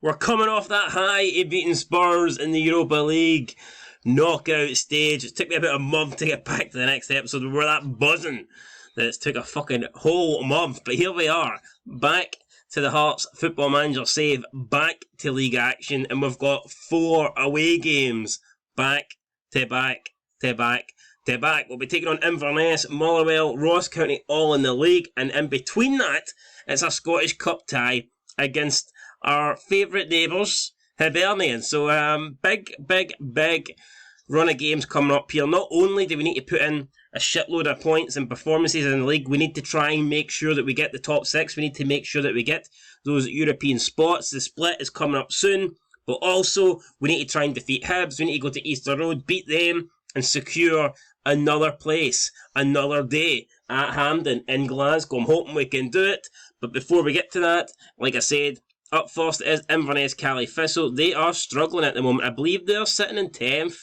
We're coming off that high of beating Spurs in the Europa League knockout stage. It took me about a month to get back to the next episode. We were that buzzing that it took a fucking whole month. But here we are, back to the Hearts Football Manager save, back to league action, and we've got 4 away games back to back to back to back. We'll be taking on Inverness, Motherwell, Ross County, all in the league, and in between that, it's a Scottish Cup tie against our favourite neighbours, Hibernian. So big run of games coming up here. Not only do we need to put in a shitload of points and performances in the league, we need to try and make sure that we get the top 6. We need to make sure that we get those European spots. The split is coming up soon, but also we need to try and defeat Hibs. We need to go to Easter Road, beat them, and secure another place, another day at Hampden in Glasgow. I'm hoping we can do it, but before we get to that, like I said, up first is Inverness Cally Thistle. They are struggling at the moment. I believe they're sitting in 10th.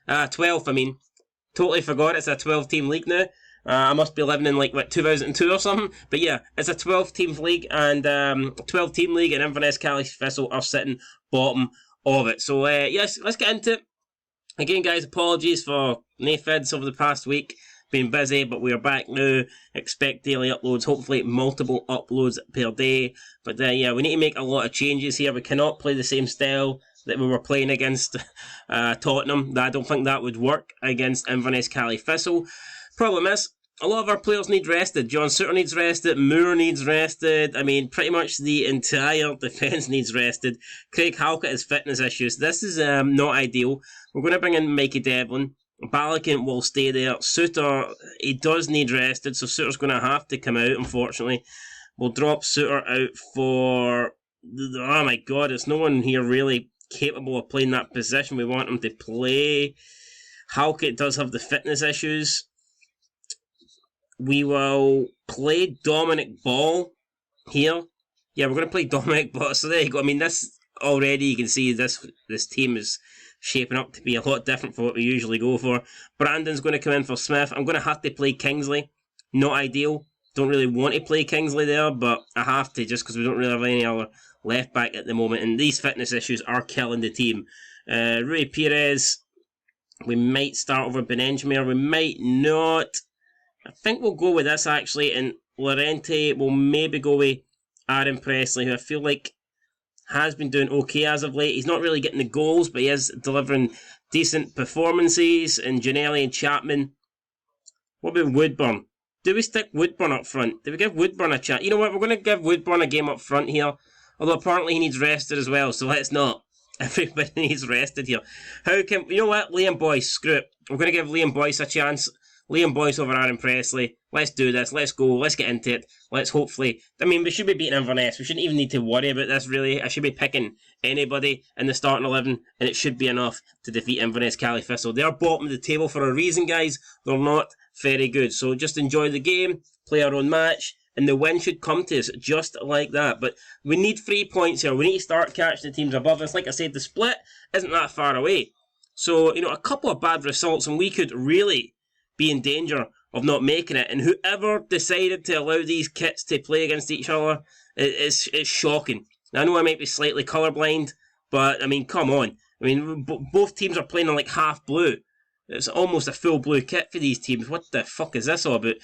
12th, I mean. Totally forgot it's a 12-team league now. I must be living in, 2002 or something. But yeah, it's a 12-team league, and 12-team league, and Inverness Cally Thistle are sitting bottom of it. So, yes, let's get into it. Again, guys, apologies for no vids over the past week. Been busy, but we are back now. Expect daily uploads, hopefully multiple uploads per day. But yeah, we need to make a lot of changes here. We cannot play the same style that we were playing against Tottenham. I don't think that would work against Inverness Cally Thistle. Problem is, a lot of our players need rested. John Suter needs rested. Moore needs rested. I mean, pretty much the entire defence needs rested. Craig Halkett has fitness issues. This is not ideal. We're going to bring in Mikey Devlin. Balogun will stay there. Suter, he does need rested, so Suter's going to have to come out, unfortunately. We'll drop Suter out for... Oh my god, there's no one here really capable of playing that position we want him to play. Halkett does have the fitness issues. We will play Dominic Ball here. Yeah, we're going to play Dominic Ball. So there you go. I mean, this already, you can see this team is shaping up to be a lot different for what we usually go for. Brandon's going to come in for Smith. I'm going to have to play Kingsley. Not ideal. Don't really want to play Kingsley there, but I have to just because we don't really have any other left back at the moment. And these fitness issues are killing the team. Rui Perez, we might start over Benenjamir. We might not. I think we'll go with this actually. And Lorente will maybe go with Aaron Presley, who I feel like has been doing okay as of late. He's not really getting the goals, but he is delivering decent performances. And Janelli and Chapman. What about Woodburn? Do we stick Woodburn up front? Do we give Woodburn a chance? You know what? We're going to give Woodburn a game up front here. Although apparently he needs rested as well, so let's not. Everybody needs rested here. You know what? Liam Boyce, screw it. We're going to give Liam Boyce a chance. Liam Boyce over Aaron Presley. Let's do this. Let's go. Let's get into it. Let's hopefully... I mean, we should be beating Inverness. We shouldn't even need to worry about this, really. I should be picking anybody in the starting 11, and it should be enough to defeat Inverness Cally Thistle. They're bottom of the table for a reason, guys. They're not very good. So just enjoy the game, play our own match, and the win should come to us just like that. But we need 3 points here. We need to start catching the teams above us. Like I said, the split isn't that far away. So, a couple of bad results, and we could really be in danger of not making it. And whoever decided to allow these kits to play against each other is shocking. Now, I know I might be slightly colourblind, but, I mean, come on. I mean, both teams are playing in, half blue. It's almost a full blue kit for these teams. What the fuck is this all about?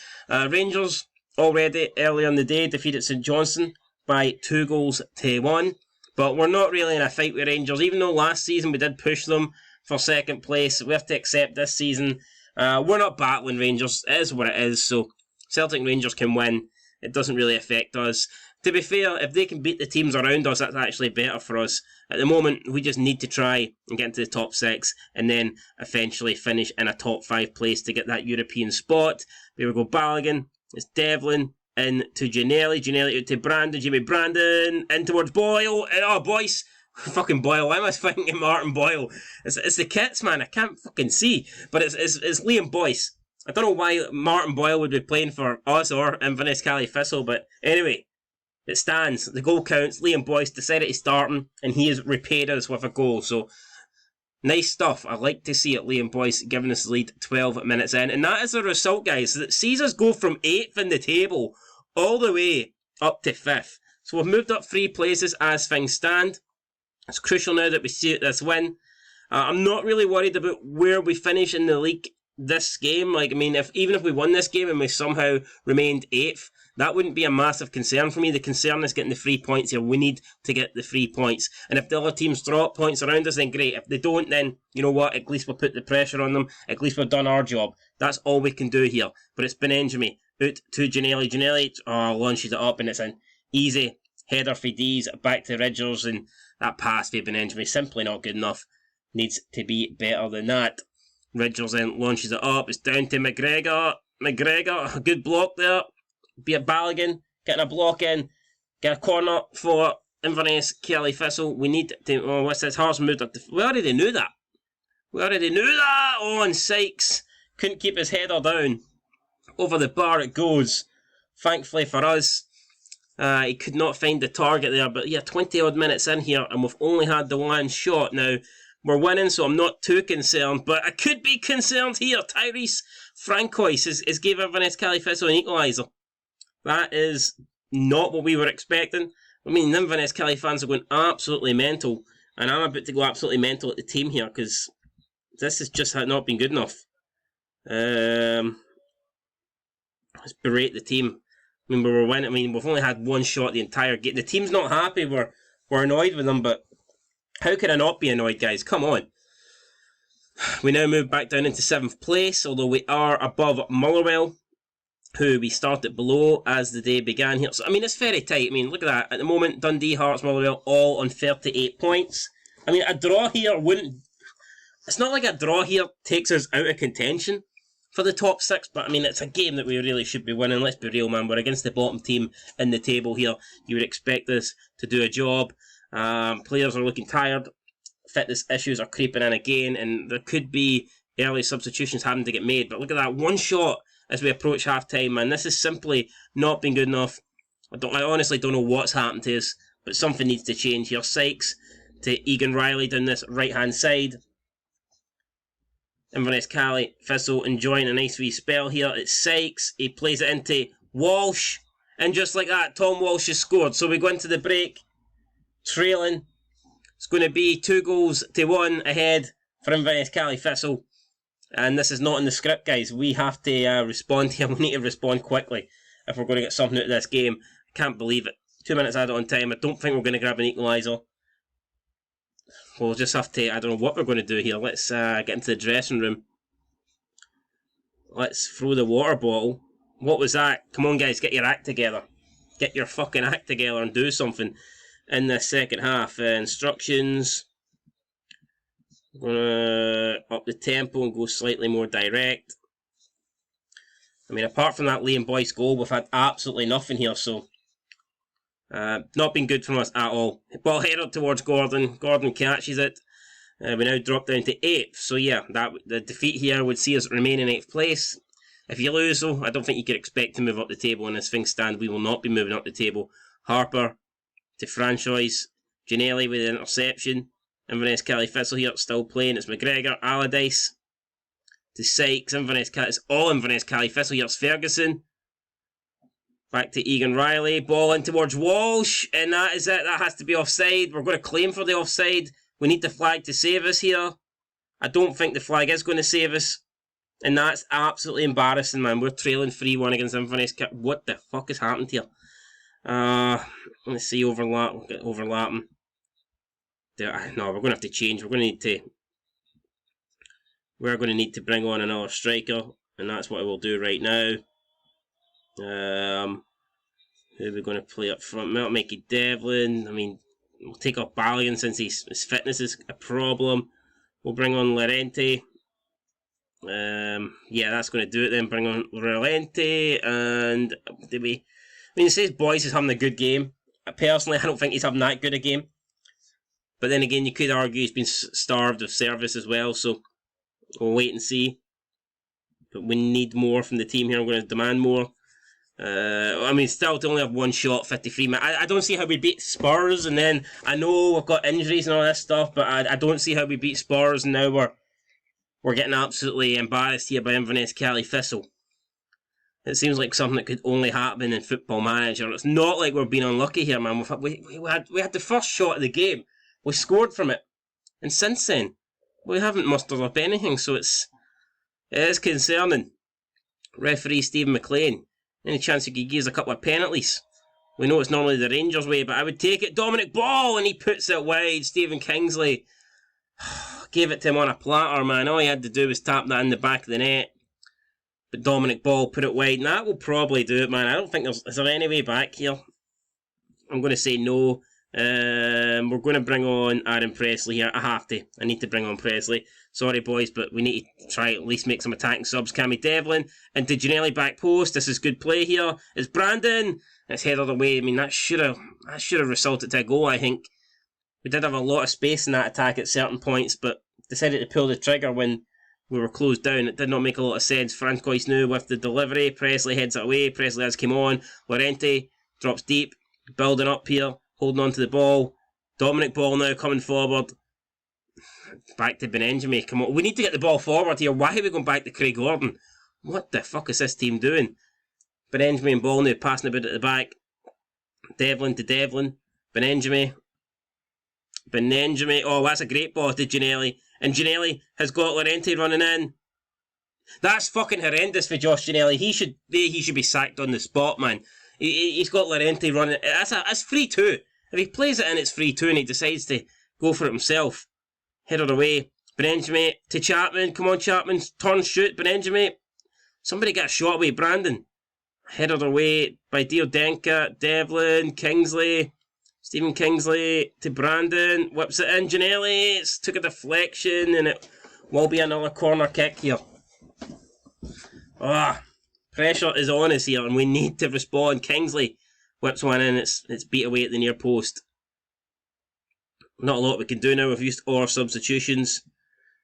Rangers already earlier in the day defeated St Johnstone by 2-1. But we're not really in a fight with Rangers. Even though last season we did push them for second place, we have to accept this season we're not battling Rangers. It is what it is. So Celtic and Rangers can win. It doesn't really affect us. To be fair, if they can beat the teams around us, that's actually better for us. At the moment, we just need to try and get into the top 6 and then eventually finish in a top 5 place to get that European spot. There we go, Balogun. It's Devlin in to Janelli. Janelli out to Brandon. Jimmy Brandon in towards Boyle. Oh, Boyce. Fucking Boyle. Why am I thinking Martin Boyle? It's the kits, man. I can't fucking see. But it's Liam Boyce. I don't know why Martin Boyle would be playing for us or Inverness Cally Thistle, but anyway, it stands. The goal counts. Liam Boyce decided to start him, and he has repaid us with a goal. So, nice stuff. I like to see it. Liam Boyce giving us the lead 12 minutes in. And that is the result, guys. That sees us go from 8th in the table all the way up to 5th. So we've moved up 3 places as things stand. It's crucial now that we see this win. I'm not really worried about where we finish in the league this game. Like, I mean, even if we won this game and we somehow remained 8th, that wouldn't be a massive concern for me. The concern is getting the 3 points here. We need to get the 3 points. And if the other teams drop points around us, then great. If they don't, then, you know what, at least we'll put the pressure on them. At least we've done our job. That's all we can do here. But it's Benenjami out to Janelli. Janelli launches it up, and it's an easy header for D's back to Ridgers, and that pass for Benenjami simply not good enough. Needs to be better than that. Ridgers then launches it up. It's down to McGregor. McGregor, a good block there. Be a Balogun, getting a block in. Get a corner for Inverness, Kelly Thistle. We need to... Oh, what's this? Hearts moved up. We already knew that. Oh, and Sykes couldn't keep his header down. Over the bar it goes. Thankfully for us, he could not find the target there. But yeah, 20 odd minutes in here, and we've only had the one shot. Now, we're winning, so I'm not too concerned, but I could be concerned here. Tyrese Francois has gave Inverness Kelly Thistle an equaliser. That is not what we were expecting. I mean, Inverness Kelly fans are going absolutely mental, and I'm about to go absolutely mental at the team here, because this has just not been good enough. Let's berate the team. I mean, we were winning. I mean, we've only had one shot the entire game. The team's not happy. We're annoyed with them, but how can I not be annoyed, guys? Come on. We now move back down into 7th place, although we are above Motherwell, who we started below as the day began here. So, I mean, it's very tight. I mean, look at that. At the moment, Dundee, Hearts, Motherwell, all on 38 points. I mean, a draw here wouldn't... It's not like a draw here takes us out of contention for the top 6, but, I mean, it's a game that we really should be winning. Let's be real, man. We're against the bottom team in the table here. You would expect us to do a job. Players are looking tired. Fitness issues are creeping in again, and there could be early substitutions having to get made. But look at that, one shot as we approach half-time, man. This has simply not been good enough. I honestly don't know what's happened to us, but something needs to change here. Sykes to Egan Riley down this right-hand side. Inverness Kelly Thistle enjoying a nice wee spell here. It's Sykes. He plays it into Walsh, and just like that, Tom Walsh has scored. So we go into the break trailing. It's going to be 2-1 ahead for Inverness Kelly Thistle. And this is not in the script, guys. We have to respond here. We need to respond quickly if we're going to get something out of this game. I can't believe it. 2 minutes added on time. I don't think we're going to grab an equaliser. We'll just have to... I don't know what we're going to do here. Let's get into the dressing room. Let's throw the water bottle. What was that? Come on, guys. Get your act together. Get your fucking act together and do something in this second half. Instructions. I'm going to up the tempo and go slightly more direct. I mean, apart from that Liam Boyce goal, we've had absolutely nothing here, so... not been good from us at all. Ball headed towards Gordon. Gordon catches it. We now drop down to 8th. So yeah, the defeat here would see us remain in 8th place. If you lose, though, I don't think you could expect to move up the table. And as things stand, we will not be moving up the table. Harper to franchise. Janelli with an interception. Inverness Kelly Thistle here still playing. It's McGregor. Allardyce to Sykes. It's all Inverness Kelly Thistle. Here's Ferguson. Back to Egan Riley. Ball in towards Walsh. And that is it. That has to be offside. We're going to claim for the offside. We need the flag to save us here. I don't think the flag is going to save us. And that's absolutely embarrassing, man. We're trailing 3-1 against Inverness. What the fuck has happened here? Let's see. Overlapping. No, we're going to have to change. We're going to need to bring on another striker. And that's what I will do right now. Who are we going to play up front? Might make it Devlin. I mean, we'll take off Balogun since his fitness is a problem. We'll bring on Llorente. Yeah, that's going to do it then. Bring on Llorente. And did we... I mean, it says Boyce is having a good game. Personally, I don't think he's having that good a game. But then again, you could argue he's been starved of service as well. So we'll wait and see. But we need more from the team here. We're going to demand more. I mean, still to only have one shot, 53 minutes. I don't see how we beat Spurs, and then I know we've got injuries and all this stuff, but I don't see how we beat Spurs, and now we're getting absolutely embarrassed here by Inverness Kelly Thistle. It seems like something that could only happen in Football Manager. It's not like we're being unlucky here, man. We had the first shot of the game. We scored from it. And since then, we haven't mustered up anything, so it is concerning. Referee Stephen McLean. Any chance he could give us a couple of penalties? We know it's normally the Rangers way, but I would take it. Dominic Ball, and he puts it wide. Stephen Kingsley gave it to him on a platter, man. All he had to do was tap that in the back of the net. But Dominic Ball put it wide, and that will probably do it, man. I don't think is there any way back here? I'm going to say no. We're going to bring on Aaron Presley here. I need to bring on Presley. Sorry, boys, but we need to try at least make some attacking subs. Cammy Devlin into Giannelli back post. This is good play here. It's Brandon. It's headed away. I mean, that should have resulted to a goal, I think. We did have a lot of space in that attack at certain points, but decided to pull the trigger when we were closed down. It did not make a lot of sense. Francois now with the delivery. Presley heads it away. Presley has come on. Llorente drops deep. Building up here. Holding on to the ball. Dominic Ball now coming forward. Back to Benenjami. Come on. We need to get the ball forward here. Why are we going back to Craig Gordon? What the fuck is this team doing? Benenjami and Ball now passing about at the back. Devlin to Devlin. Benenjami. Oh, that's a great ball to Giannelli. And Giannelli has got Llorente running in. That's fucking horrendous for Josh Giannelli. He should be sacked on the spot, man. He's got Llorente running. That's free too. If he plays it in, it's free too, and he decides to go for it himself. Headed away. Benenjami to Chapman. Come on, Chapman. Turn, shoot. Benenjami. Somebody get a shot away. Brandon. Headed away by Diodenka. Devlin. Kingsley. Stephen Kingsley to Brandon. Whips it in. Giannelli. It's took a deflection, and it will be another corner kick here. Pressure is on us here, and we need to respond. Kingsley whips one in. It's beat away at the near post. Not a lot we can do now. We've used all our substitutions.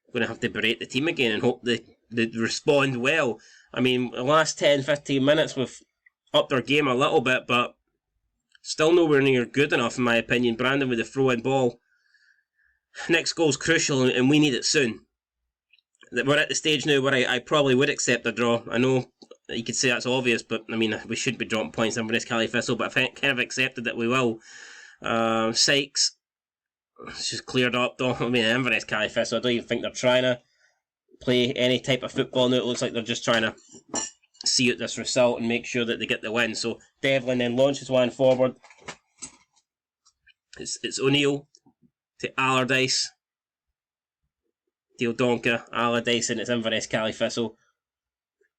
We're going to have to berate the team again and hope they respond well. I mean, the last 10-15 minutes we've upped our game a little bit, but still nowhere near good enough in my opinion. Brandon with the throw-in ball. Next goal's crucial, and we need it soon. We're at the stage now where I probably would accept a draw. I know you could say that's obvious, but I mean, we should be dropping points in Inverness Cali Thistle, but I've kind of accepted that we will. Sykes. It's just cleared up though. I mean, Inverness Cali Thistle, I don't even think they're trying to play any type of football now. It looks like they're just trying to see out this result and make sure that they get the win. So Devlin then launches one forward. It's O'Neill to Allardyce. Dieldonka, Allardyce, and it's Inverness Cali Thistle.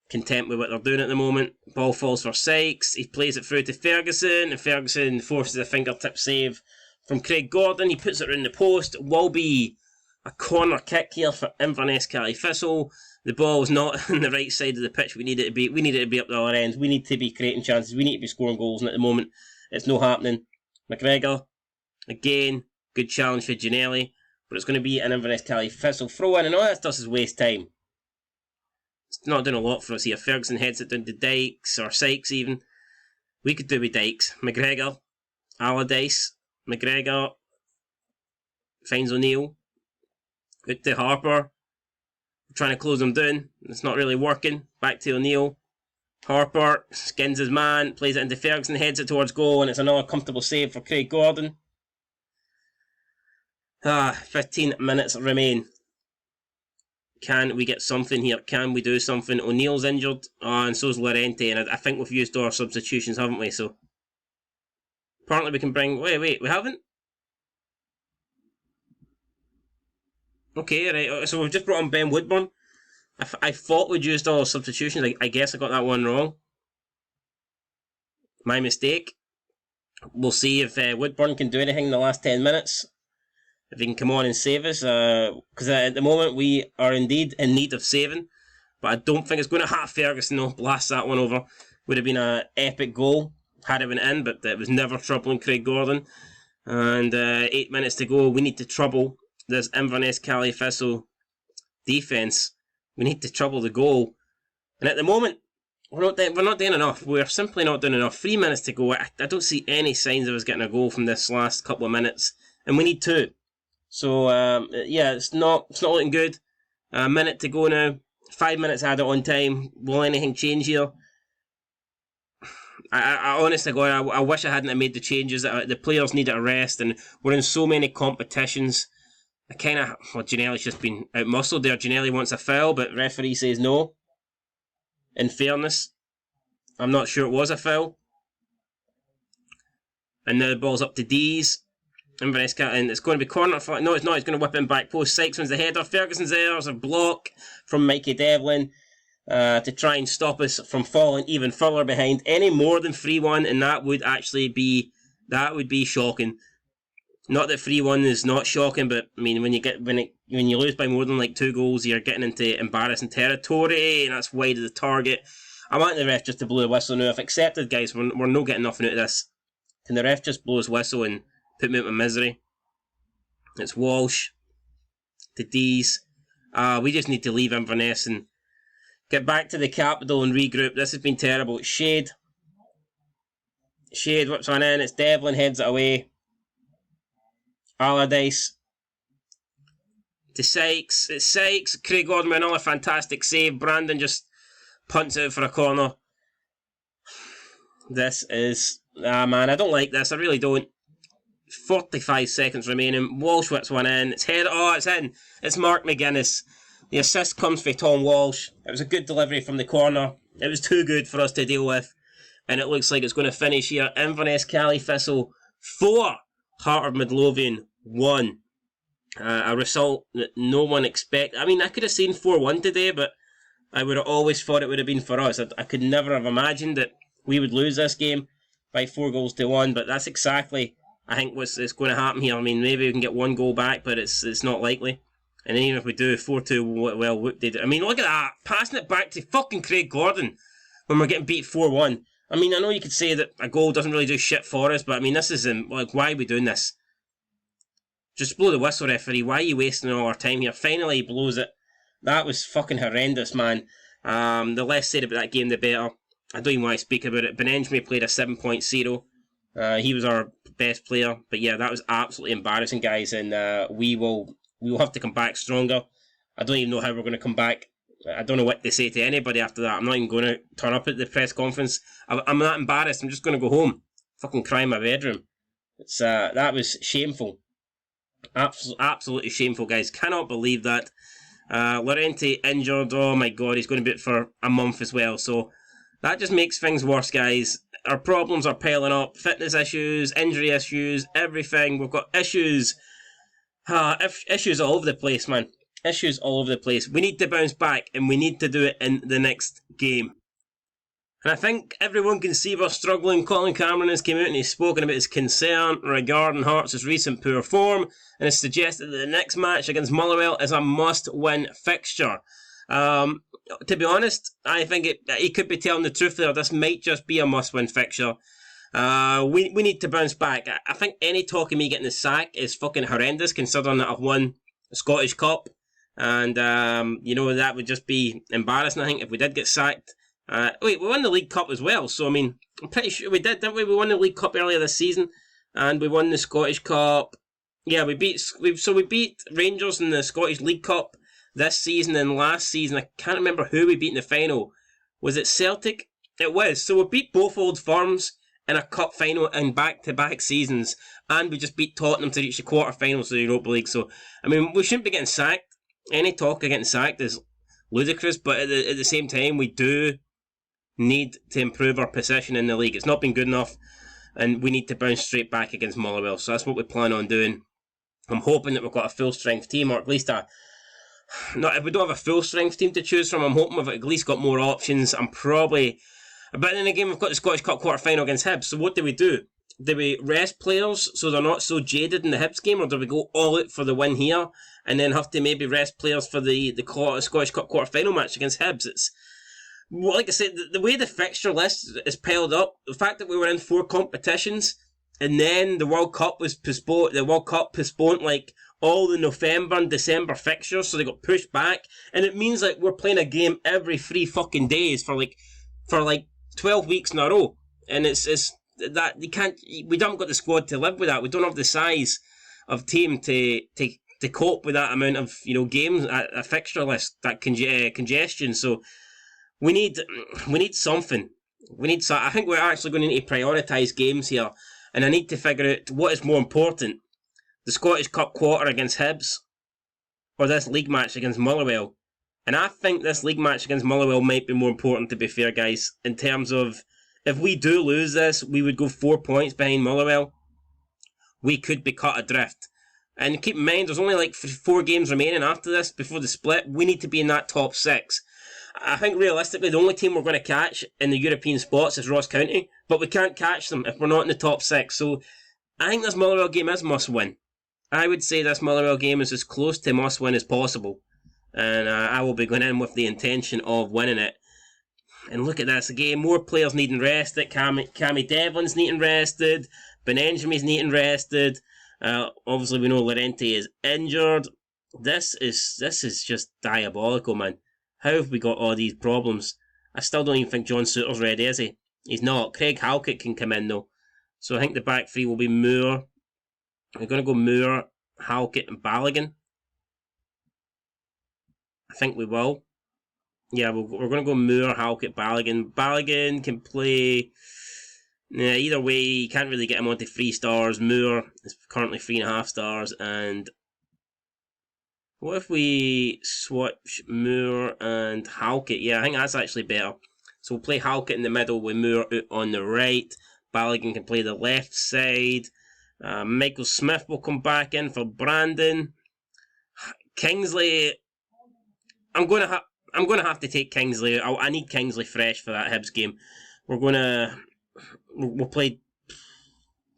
Content with what they're doing at the moment. Ball falls for Sykes. He plays it through to Ferguson, and Ferguson forces a fingertip save from Craig Gordon. He puts it around the post. It will be a corner kick here for Inverness Cali Thistle. The ball is not on the right side of the pitch. We need it to be up the other end. We need to be creating chances. We need to be scoring goals, and at the moment, it's not happening. McGregor, again, good challenge for Giannelli, but it's going to be an Inverness Cali Thistle throw in, and all that does is waste time. It's not doing a lot for us here. Ferguson heads it down to Dykes, or Sykes even. We could do with Dykes. McGregor, Allardyce, McGregor finds O'Neill. Out to Harper. Trying to close him down. It's not really working. Back to O'Neill. Harper skins his man, plays it into Ferguson, heads it towards goal, and it's another comfortable save for Craig Gordon. 15 minutes remain. Can we get something here? Can we do something? O'Neill's injured, and so's Llorente, and I think we've used all our substitutions, haven't we? So apparently we can bring... Wait, we haven't? Okay, right, so we've just brought on Ben Woodburn. I thought we'd used all our substitutions. I guess I got that one wrong. My mistake. We'll see if Woodburn can do anything in the last 10 minutes. If he can come on and save us. Because at the moment we are indeed in need of saving. But I don't think it's going to have Ferguson though. Blast that one over. Would have been an epic goal had it been in, but it was never troubling Craig Gordon. And 8 minutes to go. We need to trouble this Inverness Cali Thistle defence. We need to trouble the goal. And at the moment, we're not doing enough. We're simply not doing enough. 3 minutes to go. I don't see any signs of us getting a goal from this last couple of minutes. And we need two. So, yeah, it's not looking good. A minute to go now. 5 minutes added on time. Will anything change here? I honestly go, I wish I hadn't made the changes. The players need a rest, and we're in so many competitions. I kind of, well, Ginelli's just been out-muscled there. Ginelli wants a foul, but referee says no. In fairness, I'm not sure it was a foul. And now the ball's up to D's. Inverness, and it's going to be corner. No, it's not. It's going to whip in back post. Sykes wins the header. Ferguson's there. There's a block from Mikey Devlin to try and stop us from falling even further behind. Any more than 3-1, and that would actually be shocking. Not that 3-1 is not shocking, but I mean when you lose by more than like 2 goals, you're getting into embarrassing territory, and that's wide of the target. I want the ref just to blow the whistle now. I've accepted, guys. We're not getting nothing out of this. Can the ref just blow his whistle and put me out of misery? It's Walsh to D's. We just need to leave Inverness and get back to the capital and regroup. This has been terrible. Shade whips one in. It's Devlin, heads it away. Allardyce to Sykes. It's Sykes. Craig Gordon with another fantastic save. Brandon just punts out for a corner. This is... man, I don't like this. I really don't. 45 seconds remaining. Walsh whips one in. It's head. Oh, it's in. It's Mark McGuinness. The assist comes from Tom Walsh. It was a good delivery from the corner. It was too good for us to deal with. And it looks like it's going to finish here. Inverness Cally Thistle 4. Heart of Midlothian 1. A result that no one expected. I mean, I could have seen 4-1 today, but I would have always thought it would have been for us. I could never have imagined that we would lose this game by 4-1, but that's exactly, I think, what's going to happen here. I mean, maybe we can get 1 goal back, but it's not likely. And even if we do 4-2, well, I mean, look at that. Passing it back to fucking Craig Gordon when we're getting beat 4-1. I mean, I know you could say that a goal doesn't really do shit for us, but I mean, this is, like, why are we doing this? Just blow the whistle, referee. Why are you wasting all our time here? Finally, he blows it. That was fucking horrendous, man. The less said about that game, the better. I don't even want to speak about it. Benenjmi played a 7.0. He was our best player. But yeah, that was absolutely embarrassing, guys. And we will have to come back stronger. I don't even know how we're going to come back. I don't know what to say to anybody after that. I'm not even going to turn up at the press conference. I'm that embarrassed. I'm just going to go home. Fucking cry in my bedroom. That was shameful. Absolutely shameful, guys. Cannot believe that. Laurenti injured. Oh my god, he's going to be out for a month as well. So that just makes things worse, guys. Our problems are piling up. Fitness issues, injury issues, everything. We've got issues. Issues all over the place, man. Issues all over the place. We need to bounce back, and we need to do it in the next game. And I think everyone can see we're struggling. Colin Cameron has come out and he's spoken about his concern regarding Hearts' recent poor form, and has suggested that the next match against Motherwell is a must-win fixture. To be honest, I think he could be telling the truth there. This might just be a must-win fixture. We need to bounce back. I think any talk of me getting the sack is fucking horrendous, considering that I've won the Scottish Cup. And, that would just be embarrassing, I think, if we did get sacked. We won the League Cup as well, so I mean, I'm pretty sure we did, didn't we? We won the League Cup earlier this season, and we won the Scottish Cup. Yeah, we beat Rangers in the Scottish League Cup this season, and last season, I can't remember who we beat in the final. Was it Celtic? It was. So we beat both old firms in a cup final in back-to-back seasons, and we just beat Tottenham to reach the quarter-finals of the Europa League. So, I mean, we shouldn't be getting sacked. Any talk of getting sacked is ludicrous, but at the same time, we do need to improve our position in the league. It's not been good enough, and we need to bounce straight back against Motherwell. So that's what we plan on doing. I'm hoping that we've got a full-strength team, or at least if we don't have a full-strength team to choose from, I'm hoping we've at least got more options. But then again, we've got the Scottish Cup quarter-final against Hibs, so what do we do? Do we rest players so they're not so jaded in the Hibs game, or do we go all out for the win here, and then have to maybe rest players for the Scottish Cup quarter-final match against Hibs? Like I said, the way the fixture list is piled up, the fact that we were in 4 competitions, and then the World Cup was postponed, like all the November and December fixtures, so they got pushed back, and it means like we're playing a game every 3 fucking days for 12 weeks in a row, and it's that we don't got the squad to live with that. We don't have the size of team to cope with that amount of games, a fixture list, that congestion. So we need something. I think we're actually going to need to prioritise games here, and I need to figure out what is more important: the Scottish Cup quarter against Hibs, or this league match against Motherwell. And I think this league match against Motherwell might be more important, to be fair, guys, in terms of if we do lose this, we would go 4 points behind Motherwell. We could be cut adrift. And keep in mind, there's only like 4 games remaining after this, before the split. We need to be in that top 6. I think realistically, the only team we're going to catch in the European spots is Ross County, but we can't catch them if we're not in the top 6. So I think this Motherwell game is must win. I would say this Motherwell game is as close to must win as possible. And I will be going in with the intention of winning it. And look at this again, more players needing rested. Cammy Devlin's needing rested. Benenjami's needing rested. Obviously, we know Llorente is injured. This is just diabolical, man. How have we got all these problems? I still don't even think John Souttar's ready, is he? He's not. Craig Halkett can come in, though. So I think the back three will be Moore. We're going to go Moore, Halkett and Balogun. I think we will. Yeah, we're going to go Moore, Halkett, Balogun. Balogun can play... Yeah, either way, you can't really get him onto 3 stars. Moore is currently 3.5 stars. And what if we switch Moore and Halkett? Yeah, I think that's actually better. So we'll play Halkett in the middle with Moore out on the right. Balogun can play the left side. Michael Smith will come back in for Brandon. Kingsley... I'm going to have to take Kingsley. I need Kingsley fresh for that Hibs game. We'll play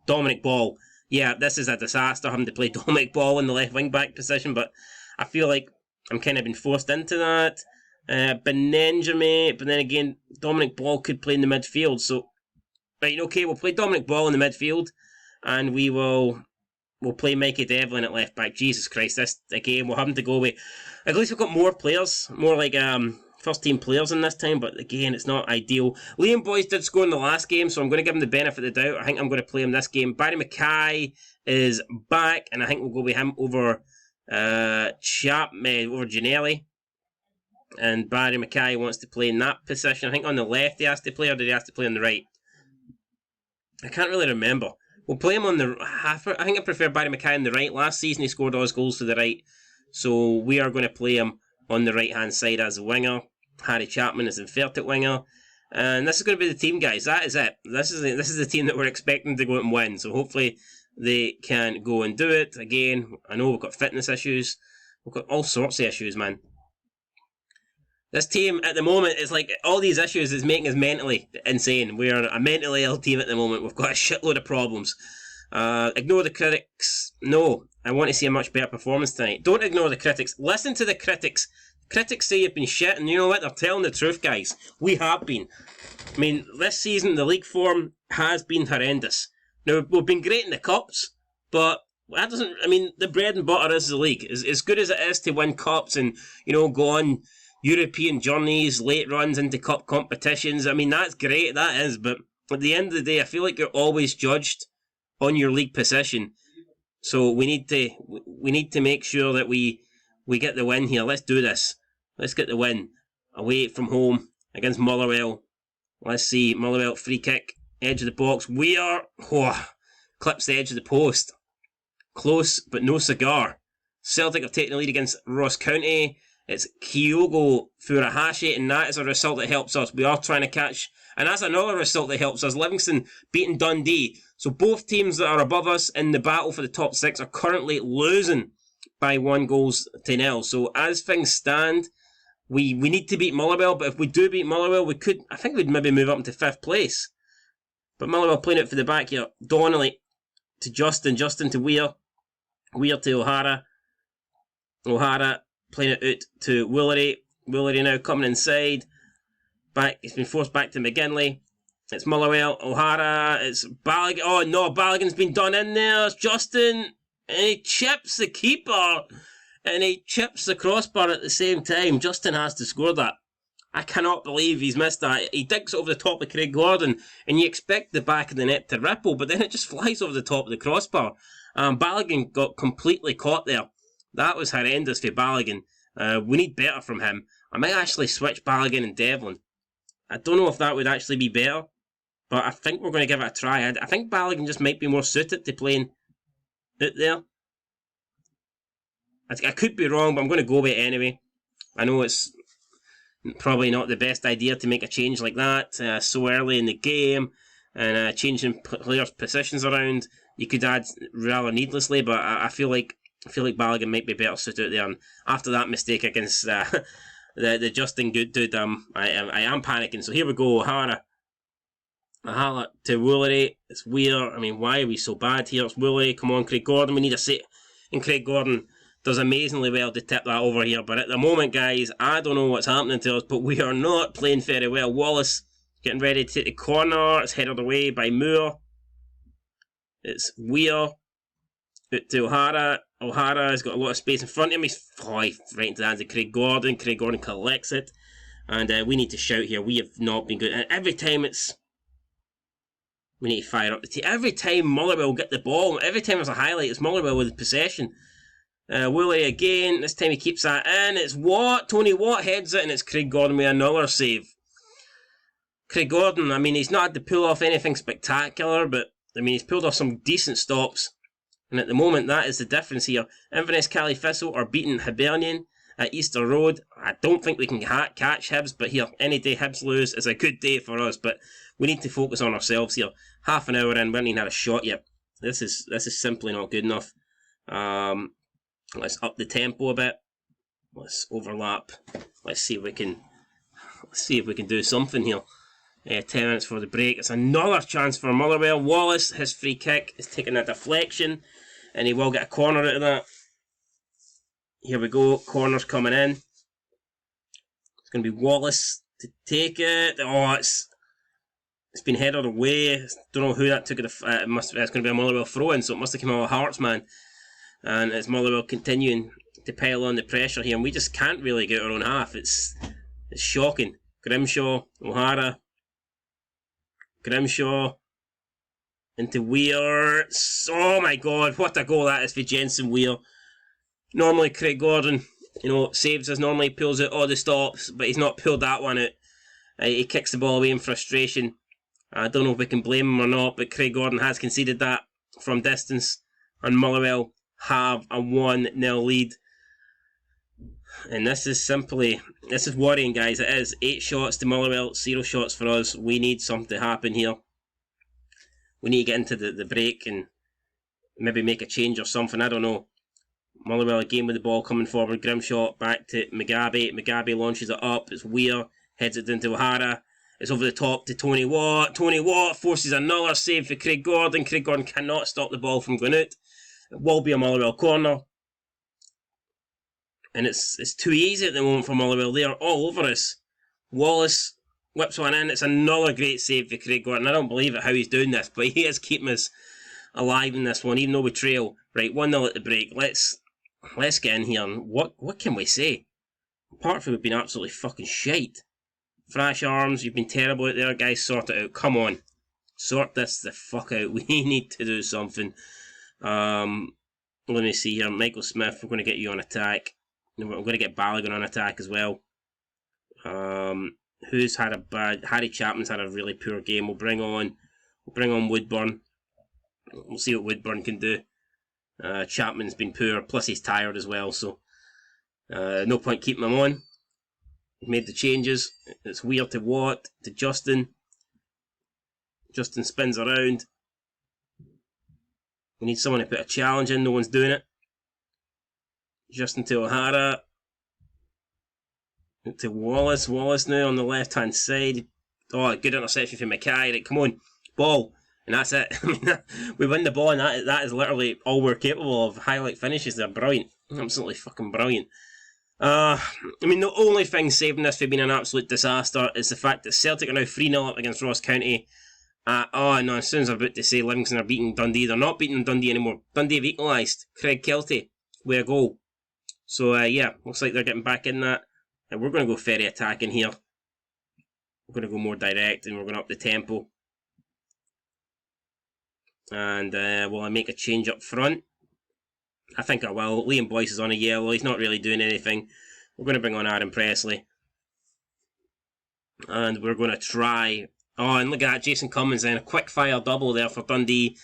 Dominic Ball. Yeah, this is a disaster having to play Dominic Ball in the left wing back position, but I feel like I'm kind of been forced into that. Benenjami, but then again, Dominic Ball could play in the midfield. So, right, okay, we'll play Dominic Ball in the midfield, and we'll play Mikey Devlin at left back. Jesus Christ, this again, we'll have him to go away. At least we've got more players, more like first team players in this time, but again, it's not ideal. Liam Boyce did score in the last game, so I'm going to give him the benefit of the doubt. I think I'm going to play him this game. Barry Mackay is back, and I think we'll go with him over over Giannelli. And Barry Mackay wants to play in that position. I think on the left he has to play, or did he have to play on the right? I can't really remember. We'll play him on the half. I think I prefer Barry Mackay on the right. Last season he scored all his goals to the right. So we are going to play him on the right-hand side as a winger. Harry Chapman is inverted winger. And this is going to be the team, guys. That is it. This is the team that we're expecting to go out and win. So hopefully they can go and do it. Again, I know we've got fitness issues. We've got all sorts of issues, man. This team at the moment is like all these issues is making us mentally insane. We're a mentally ill team at the moment. We've got a shitload of problems. Ignore the critics. No, I want to see a much better performance tonight. Don't ignore the critics. Listen to the critics. Critics say you've been shit, and you know what? They're telling the truth, guys. We have been. I mean, this season, the league form has been horrendous. Now, we've been great in the cups, but that doesn't... I mean, the bread and butter is the league. As good as it is to win cups and, you know, go on European journeys, late runs into cup competitions, I mean, that's great, that is, but at the end of the day, I feel like you're always judged on your league position. So we need to make sure that we get the win here. Let's do this. Let's get the win. Away from home against Motherwell. Let's see. Motherwell free kick. Edge of the box. Weir. Clips the edge of the post. Close, but no cigar. Celtic have taken the lead against Ross County. It's Kyogo Furuhashi, and that is a result that helps us. We are trying to catch, and that's another result that helps us. Livingston beating Dundee. So both teams that are above us in the battle for the top 6 are currently losing by 1-0. So as things stand, we need to beat Motherwell, but if we do beat Motherwell, I think we'd maybe move up into 5th place. But Motherwell playing it for the back here. Donnelly to Justin to Weir. Weir to O'Hara. O'Hara playing it out to Woolery. Woolery now coming inside. Back, it's been forced back to McGinley. It's Motherwell, O'Hara, it's Balogun. Oh no, Balogun's been done in there. It's Justin. And he chips the keeper. And he chips the crossbar at the same time. Justin has to score that. I cannot believe he's missed that. He digs over the top of Craig Gordon. And you expect the back of the net to ripple. But then it just flies over the top of the crossbar. Balogun got completely caught there. That was horrendous for Balogun. We need better from him. I might actually switch Balogun and Devlin. I don't know if that would actually be better, but I think we're going to give it a try. I think Balogun just might be more suited to playing out there. I could be wrong, but I'm going to go with it anyway. I know it's probably not the best idea to make a change like that so early in the game, and changing players' positions around. You could add rather needlessly, but I feel like Balogun might be better suited out there. And after that mistake against the Justin Good dude, I am panicking. So here we go, O'Hara. O'Hara to Woolery. It's weird. I mean, why are we so bad here? It's Woolery. Come on, Craig Gordon. We need a set. And Craig Gordon does amazingly well to tip that over here. But at the moment, guys, I don't know what's happening to us, but we are not playing very well. Wallace getting ready to take the corner. It's headed away by Moore. It's Weir. Out to O'Hara. O'Hara has got a lot of space in front of him. He's right into the hands of Craig Gordon. Craig Gordon collects it. And we need to shout here. We have not been good. And every time we need to fire up the team. Every time Motherwell get the ball, every time there's a highlight, it's Motherwell with possession. Woolley again. This time he keeps that in. It's Watt. Tony Watt heads it, and it's Craig Gordon with another save. Craig Gordon, I mean, he's not had to pull off anything spectacular, but I mean, he's pulled off some decent stops. And at the moment, that is the difference here. Inverness Cali Thistle are beating Hibernian at Easter Road. I don't think we can catch Hibs, but here, any day Hibs lose is a good day for us. But we need to focus on ourselves here. Half an hour in, we haven't even had a shot yet. This is simply not good enough. Let's up the tempo a bit. Let's overlap. Let's see if we can do something here. 10 minutes for the break. It's another chance for Motherwell. Wallace, his free kick is taking a deflection, and he will get a corner out of that. Here we go. Corner's coming in. It's going to be Wallace to take it. Oh, it's been headed away. Don't know who that took it. It's going to be a Motherwell throw-in, so it must have come out of Hearts, man. And it's Motherwell continuing to pile on the pressure here, and we just can't really get our own half. It's shocking. Grimshaw, O'Hara, Grimshaw into Weir. Oh my god, what a goal that is for Jensen Weir. Normally Craig Gordon, saves us, normally pulls out all the stops, but he's not pulled that one out. He kicks the ball away in frustration. I don't know if we can blame him or not, but Craig Gordon has conceded that from distance, and Motherwell have a 1-0 lead. And this is worrying, guys. It is 8 shots to Motherwell, 0 shots for us. We need something to happen here. We need to get into the break and maybe make a change or something. I don't know. Motherwell again with the ball coming forward. Grimshaw back to Mugabe. Mugabe launches it up. It's Weir. Heads it into O'Hara. It's over the top to Tony Watt. Tony Watt forces another save for Craig Gordon. Craig Gordon cannot stop the ball from going out. It will be a Motherwell corner. And it's too easy at the moment for Motherwell. They are all over us. Wallace whips one in. It's another great save for Craig Gordon. I don't believe it how he's doing this, but he is keeping us alive in this one, even though we trail. Right, 1-0 at the break. Let's get in here. And what can we say? Apart from we've been absolutely fucking shite. Thrash Arms, you've been terrible out there, guys. Sort it out. Come on. Sort this the fuck out. We need to do something. Let me see here. Michael Smith, we're going to get you on attack. We're going to get Balogun on attack as well. Who's had a bad... Harry Chapman's had a really poor game. We'll bring on Woodburn. We'll see what Woodburn can do. Chapman's been poor, plus he's tired as well, so no point keeping him on. Made the changes. It's Weir to Watt, to Justin. Justin spins around. We need someone to put a challenge in, no one's doing it. Justin to O'Hara. To Wallace. Wallace now on the left hand side. Oh, good interception for Mackay. Right, come on. Ball. And that's it. I mean, we win the ball, and that is literally all we're capable of. Highlight finishes, they're brilliant. Absolutely fucking brilliant. I mean, the only thing saving this from being an absolute disaster is the fact that Celtic are now 3-0 up against Ross County. Oh no, as soon as I'm about to say Livingston are beating Dundee, they're not beating Dundee anymore. Dundee have equalised. Craig Kelty with a goal. So yeah, looks like they're getting back in that. And we're going to go very attacking here. We're going to go more direct, and we're going to up the tempo. And will I make a change up front? I think I will. Liam Boyce is on a yellow. He's not really doing anything. We're going to bring on Aaron Presley. And we're going to try... Oh, and look at that, Jason Cummins then. A quick-fire double there for Dundee.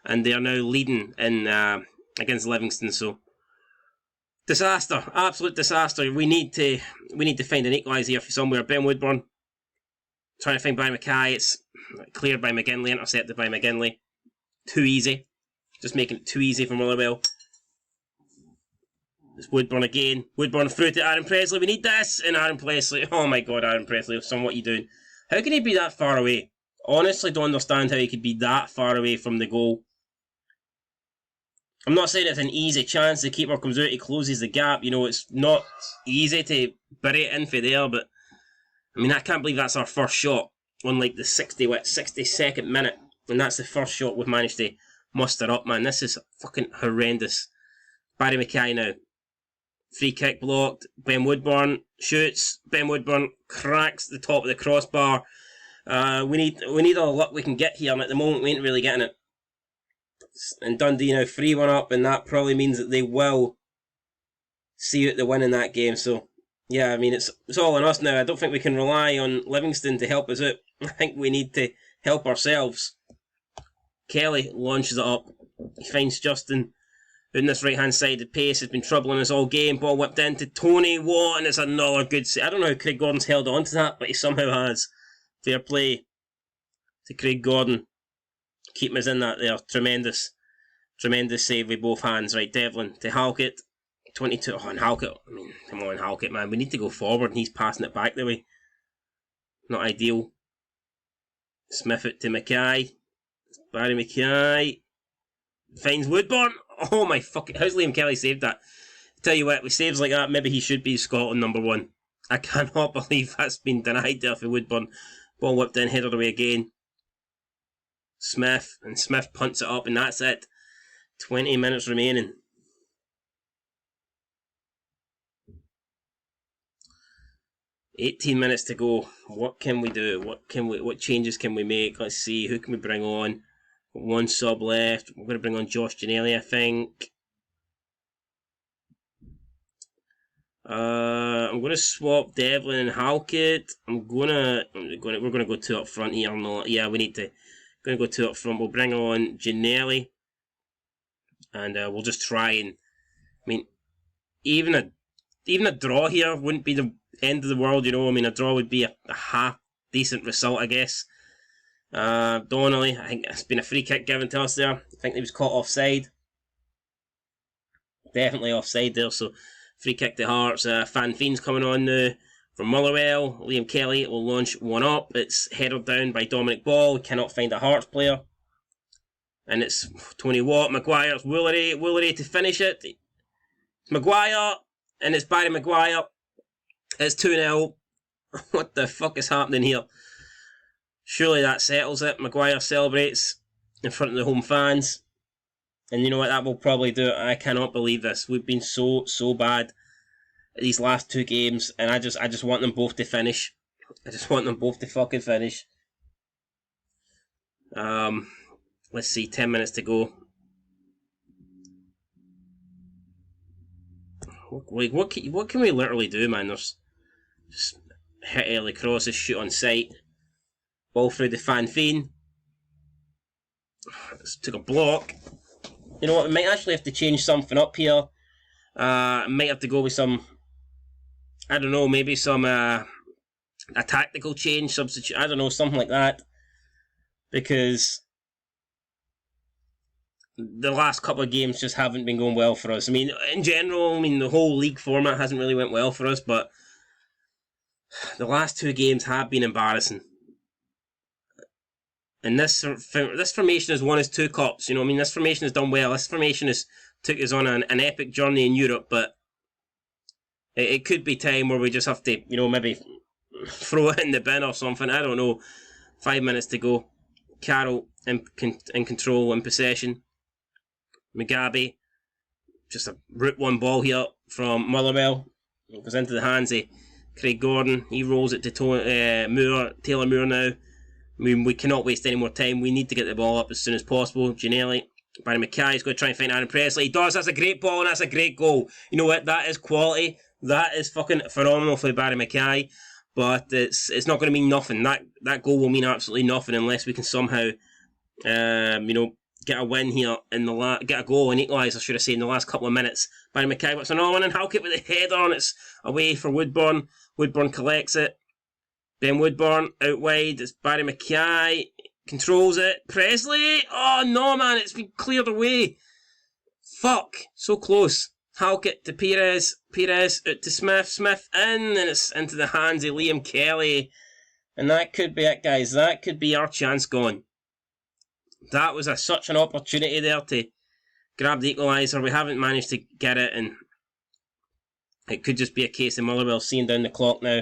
And they are now leading in against Livingston, so... Disaster. Absolute disaster. We need to find an equaliser here from somewhere. Ben Woodburn trying to find Barry Mackay. It's cleared by McGinley, intercepted by McGinley. Too easy. Just making it too easy for Motherwell. It's Woodburn again. Woodburn through to Aaron Presley. We need this! And Aaron Presley. Oh my god, Aaron Presley. Son, what are you doing? How can he be that far away? Honestly, don't understand how he could be that far away from the goal. I'm not saying it's an easy chance. The keeper comes out, he closes the gap. You know, it's not easy to bury it in for there, but I mean, I can't believe that's our first shot on like the 62nd minute, and that's the first shot we've managed to muster up, man. This is fucking horrendous. Barry Mackay now. Free kick blocked. Ben Woodburn shoots. Ben Woodburn cracks the top of the crossbar. We need all the luck we can get here, and at the moment we ain't really getting it. And Dundee now 3-1 up, and that probably means that they will see out the win in that game. So, yeah, I mean, it's all on us now. I don't think we can rely on Livingston to help us out. I think we need to help ourselves. Kelly launches it up. He finds Justin in this right-hand side. The pace has been troubling us all game. Ball whipped into Tony Watt, and it's another good save. I don't know how Craig Gordon's held on to that, but he somehow has. Fair play to Craig Gordon. Keeping us in that there. Tremendous save with both hands. Right, Devlin to Halkett. 22. Oh, and Halkett. I mean, come on, Halkett, man. We need to go forward, and he's passing it back the way. Not ideal. Smith it to Mackay. Barry Mackay. Finds Woodburn. Oh my fucking... How's Liam Kelly saved that? Tell you what, with saves like that, maybe he should be Scotland #1. I cannot believe that's been denied there for Woodburn. Ball whipped in, headed away again. Smith, and Smith punts it up, and that's it. 20 minutes remaining. $18 minutes to go. What can we do? What changes can we make? Let's see, who can we bring on? One sub left. We're going to bring on Josh Ginnelly, I think. I'm going to swap Devlin and Halkett. We're going to go 2 up front here. No, yeah, we need to. Going to go 2 up front. We'll bring on Ginnelly, and we'll just try and. I mean, even a draw here wouldn't be the end of the world, you know. I mean, a draw would be a half decent result, I guess. Donnelly, I think it's been a free kick given to us there. I think he was caught offside. Definitely offside there, so free kick to Hearts. Fan Fiend's coming on now from Motherwell. Liam Kelly will launch 1 up. It's headed down by Dominic Ball. We cannot find a Hearts player. And it's Tony Watt, Maguire's Woolery to finish it. It's Maguire, and it's Barry Maguire. It's 2-0. What the fuck is happening here? Surely that settles it. Maguire celebrates in front of the home fans. And you know what, that will probably do it. I cannot believe this. We've been so bad at these last 2 games, and I just want them both to finish. I just want them both to fucking finish. Let's see, 10 minutes to go. What can we literally do, man? There's just hit early crosses, shoot on sight. Ball through the Fan Fiend. Took a block. You know what, we might actually have to change something up here. Might have to go with some, I don't know, maybe some a tactical change, substitute, I don't know, something like that. Because the last couple of games just haven't been going well for us. I mean, in general, I mean, the whole league format hasn't really went well for us, but the last 2 games have been embarrassing. And this formation has won us 2 cups. You know, I mean, this formation has done well. This formation has took us on an epic journey in Europe, but it could be time where we just have to, you know, maybe throw it in the bin or something. I don't know. 5 minutes to go. Carroll in control, in possession. Mugabe, just a route 1 ball here from Motherwell. It goes into the hands of Craig Gordon. He rolls it to Taylor Moore now. I mean, we cannot waste any more time. We need to get the ball up as soon as possible. Ginnelly, Barry Mackay's going to try and find Aaron Presley. He does. That's a great ball and that's a great goal. You know what? That is quality. That is fucking phenomenal for Barry Mackay. but it's not going to mean nothing. That goal will mean absolutely nothing unless we can somehow, get a win here get a goal and equalise, I should have said, in the last couple of minutes. Barry Mackay puts another one in. Halkett with the head on. It's away for Woodburn. Woodburn collects it. Ben Woodburn out wide. It's Barry Mackay. Controls it. Presley. Oh no, man. It's been cleared away. Fuck. So close. Halkett to Perez. Perez out to Smith. Smith in. And it's into the hands of Liam Kelly. And that could be it, guys. That could be our chance gone. That was such an opportunity there to grab the equaliser. We haven't managed to get it, and it could just be a case of Motherwell seeing down the clock now.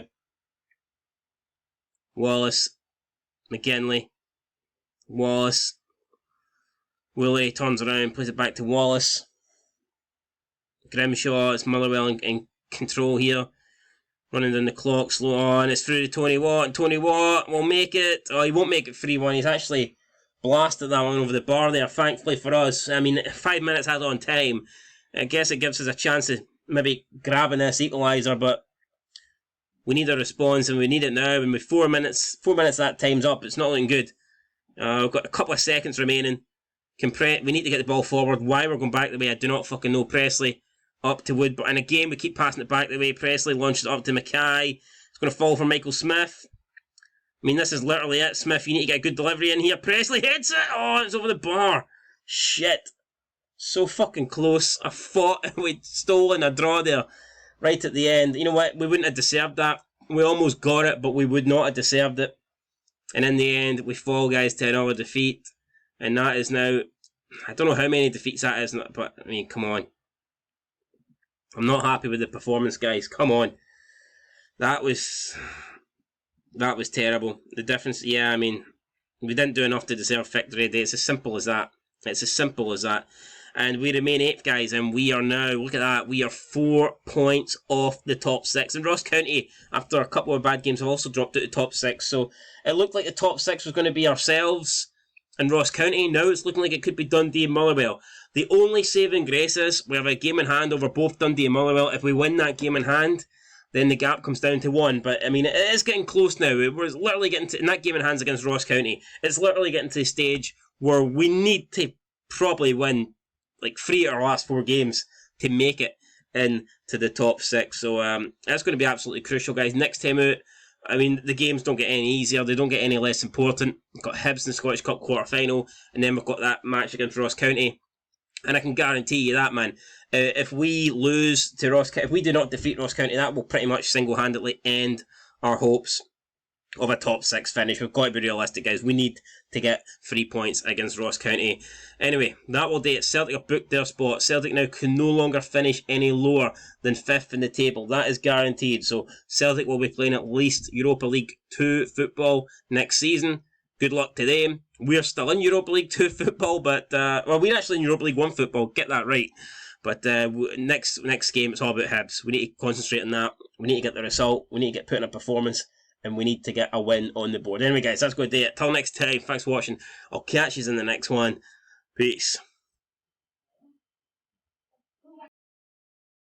Wallace, McGinley, Wallace, Woolley turns around, plays it back to Wallace. Grimshaw, it's Motherwell in control here. Running down the clock, slow on, it's through to Tony Watt, and Tony Watt will make it. Oh, he won't make it 3-1, he's actually blasted that one over the bar there, thankfully for us. I mean, 5 minutes out on time. I guess it gives us a chance of maybe grabbing this equaliser, but we need a response and we need it now. And with 4 minutes that time's up, it's not looking good. We've got a couple of seconds remaining. We need to get the ball forward. Why we're going back the way, I do not fucking know. Presley up to Woodburn. And again, we keep passing it back the way. Presley launches it up to Mackay. It's going to fall for Michael Smith. I mean, this is literally it. Smith, you need to get a good delivery in here. Presley hits it! Oh, it's over the bar. Shit. So fucking close. I thought we'd stolen a draw there right at the end. You know what? We wouldn't have deserved that. We almost got it, but we would not have deserved it. And in the end, we fall, guys, to another defeat. And that is now... I don't know how many defeats that is, but, I mean, come on. I'm not happy with the performance, guys. Come on. That was terrible. The difference, yeah, I mean, we didn't do enough to deserve victory today. It's as simple as that. It's as simple as that. And we remain 8th, guys, and we are now, look at that, we are 4 points off the top 6. And Ross County, after a couple of bad games, have also dropped out of top 6. So it looked like the top 6 was going to be ourselves and Ross County. Now it's looking like it could be Dundee and Motherwell. The only saving grace is we have a game in hand over both Dundee and Motherwell. If we win that game in hand, then the gap comes down to 1. But, I mean, it is getting close now. We're literally getting to, in that game in hands against Ross County, it's literally getting to the stage where we need to probably win like 3 of our last 4 games to make it into the top 6. So that's going to be absolutely crucial, guys. Next time out, I mean, the games don't get any easier. They don't get any less important. We've got Hibs in the Scottish Cup quarter-final, and then we've got that match against Ross County. And I can guarantee you that, man, if we lose to Ross County, if we do not defeat Ross County, that will pretty much single-handedly end our hopes of a top 6 finish. We've got to be realistic, guys. We need to get 3 points against Ross County. Anyway, that will do it. Celtic have booked their spot. Celtic now can no longer finish any lower than 5th in the table. That is guaranteed. So Celtic will be playing at least Europa League 2 football next season. Good luck to them. We're still in Europa League 2 football, but well, we're actually in Europa League 1 football. Get that right. But next game, it's all about Hibs. We need to concentrate on that. We need to get the result. We need to get put in a performance. And we need to get a win on the board. Anyway, guys, that's going to do it. Till next time, thanks for watching. I'll catch you in the next one. Peace.